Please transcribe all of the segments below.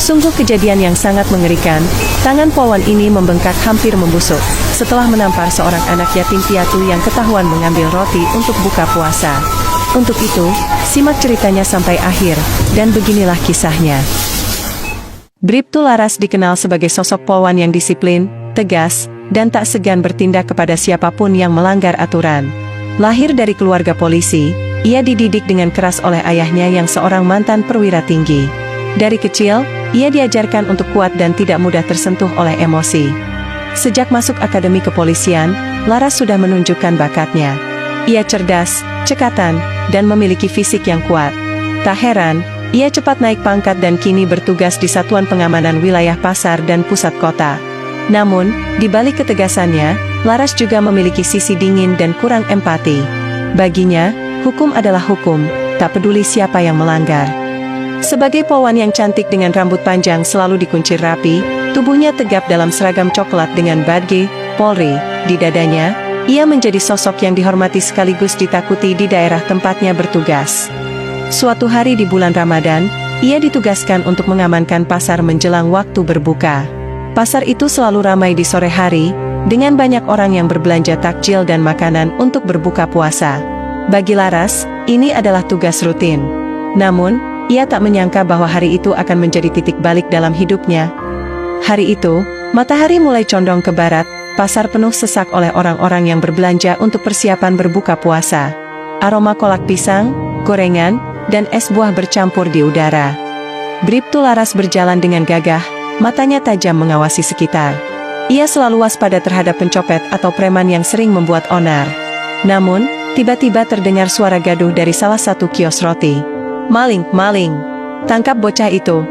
Sungguh kejadian yang sangat mengerikan. Tangan polwan ini membengkak hampir membusuk setelah menampar seorang anak yatim piatu yang ketahuan mengambil roti untuk buka puasa. Untuk itu, simak ceritanya sampai akhir, dan beginilah kisahnya. Bribtu Laras dikenal sebagai sosok polwan yang disiplin, tegas, dan tak segan bertindak kepada siapapun yang melanggar aturan. Lahir dari keluarga polisi, ia dididik dengan keras oleh ayahnya yang seorang mantan perwira tinggi. Dari kecil, ia diajarkan untuk kuat dan tidak mudah tersentuh oleh emosi. Sejak masuk akademi kepolisian, Laras sudah menunjukkan bakatnya. Ia cerdas, cekatan, dan memiliki fisik yang kuat. Tak heran, ia cepat naik pangkat dan kini bertugas di Satuan Pengamanan Wilayah Pasar dan Pusat Kota. Namun, di balik ketegasannya, Laras juga memiliki sisi dingin dan kurang empati. Baginya, hukum adalah hukum, tak peduli siapa yang melanggar. Sebagai polwan yang cantik dengan rambut panjang selalu dikuncir rapi, tubuhnya tegap dalam seragam coklat dengan badge Polri di dadanya, ia menjadi sosok yang dihormati sekaligus ditakuti di daerah tempatnya bertugas. Suatu hari di bulan Ramadan, ia ditugaskan untuk mengamankan pasar menjelang waktu berbuka. Pasar itu selalu ramai di sore hari, dengan banyak orang yang berbelanja takjil dan makanan untuk berbuka puasa. Bagi Laras, ini adalah tugas rutin. Namun, ia tak menyangka bahwa hari itu akan menjadi titik balik dalam hidupnya. Hari itu, matahari mulai condong ke barat, pasar penuh sesak oleh orang-orang yang berbelanja untuk persiapan berbuka puasa. Aroma kolak pisang, gorengan, dan es buah bercampur di udara. Bribtu Laras berjalan dengan gagah, matanya tajam mengawasi sekitar. Ia selalu waspada terhadap pencopet atau preman yang sering membuat onar. Namun, tiba-tiba terdengar suara gaduh dari salah satu kios roti. "Maling, maling! Tangkap bocah itu!"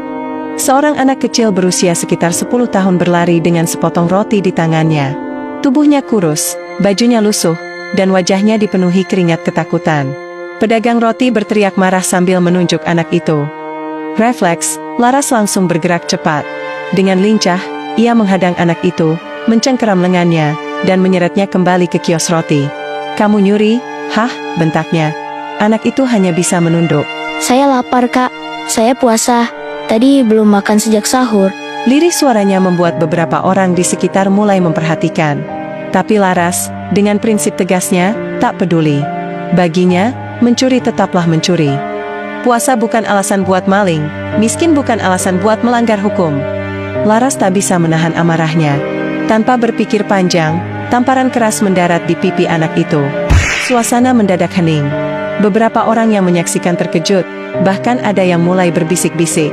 Seorang anak kecil berusia sekitar 10 tahun berlari dengan sepotong roti di tangannya. Tubuhnya kurus, bajunya lusuh, dan wajahnya dipenuhi keringat ketakutan. Pedagang roti berteriak marah sambil menunjuk anak itu. Refleks, Laras langsung bergerak cepat. Dengan lincah, ia menghadang anak itu, mencengkeram lengannya, dan menyeretnya kembali ke kios roti. "Kamu nyuri?" "Hah?" bentaknya. Anak itu hanya bisa menunduk. "Saya lapar, Kak. Saya puasa. Tadi belum makan sejak sahur." Lirih suaranya membuat beberapa orang di sekitar mulai memperhatikan. Tapi Laras, dengan prinsip tegasnya, tak peduli. Baginya, mencuri tetaplah mencuri. Puasa bukan alasan buat maling, miskin bukan alasan buat melanggar hukum. Laras tak bisa menahan amarahnya. Tanpa berpikir panjang, tamparan keras mendarat di pipi anak itu. Suasana mendadak hening. Beberapa orang yang menyaksikan terkejut, bahkan ada yang mulai berbisik-bisik.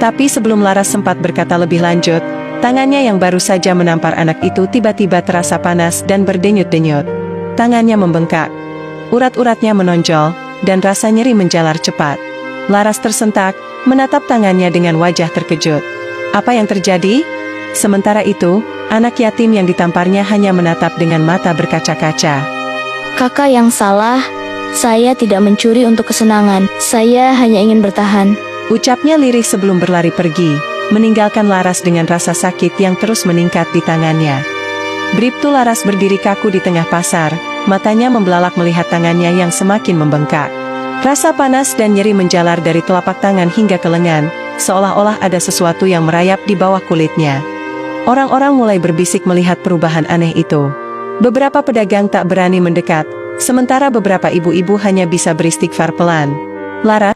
Tapi sebelum Laras sempat berkata lebih lanjut, tangannya yang baru saja menampar anak itu tiba-tiba terasa panas dan berdenyut-denyut. Tangannya membengkak. Urat-uratnya menonjol, dan rasa nyeri menjalar cepat. Laras tersentak, menatap tangannya dengan wajah terkejut. Apa yang terjadi? Sementara itu, anak yatim yang ditamparnya hanya menatap dengan mata berkaca-kaca. "Kakak yang salah. Saya tidak mencuri untuk kesenangan. Saya hanya ingin bertahan," ucapnya lirih sebelum berlari pergi, meninggalkan Laras dengan rasa sakit yang terus meningkat di tangannya. Bribtu Laras berdiri kaku di tengah pasar, matanya membelalak melihat tangannya yang semakin membengkak. Rasa panas dan nyeri menjalar dari telapak tangan hingga ke lengan, seolah-olah ada sesuatu yang merayap di bawah kulitnya. Orang-orang mulai berbisik melihat perubahan aneh itu. Beberapa pedagang tak berani mendekat, sementara beberapa ibu-ibu hanya bisa beristighfar pelan. "Laras,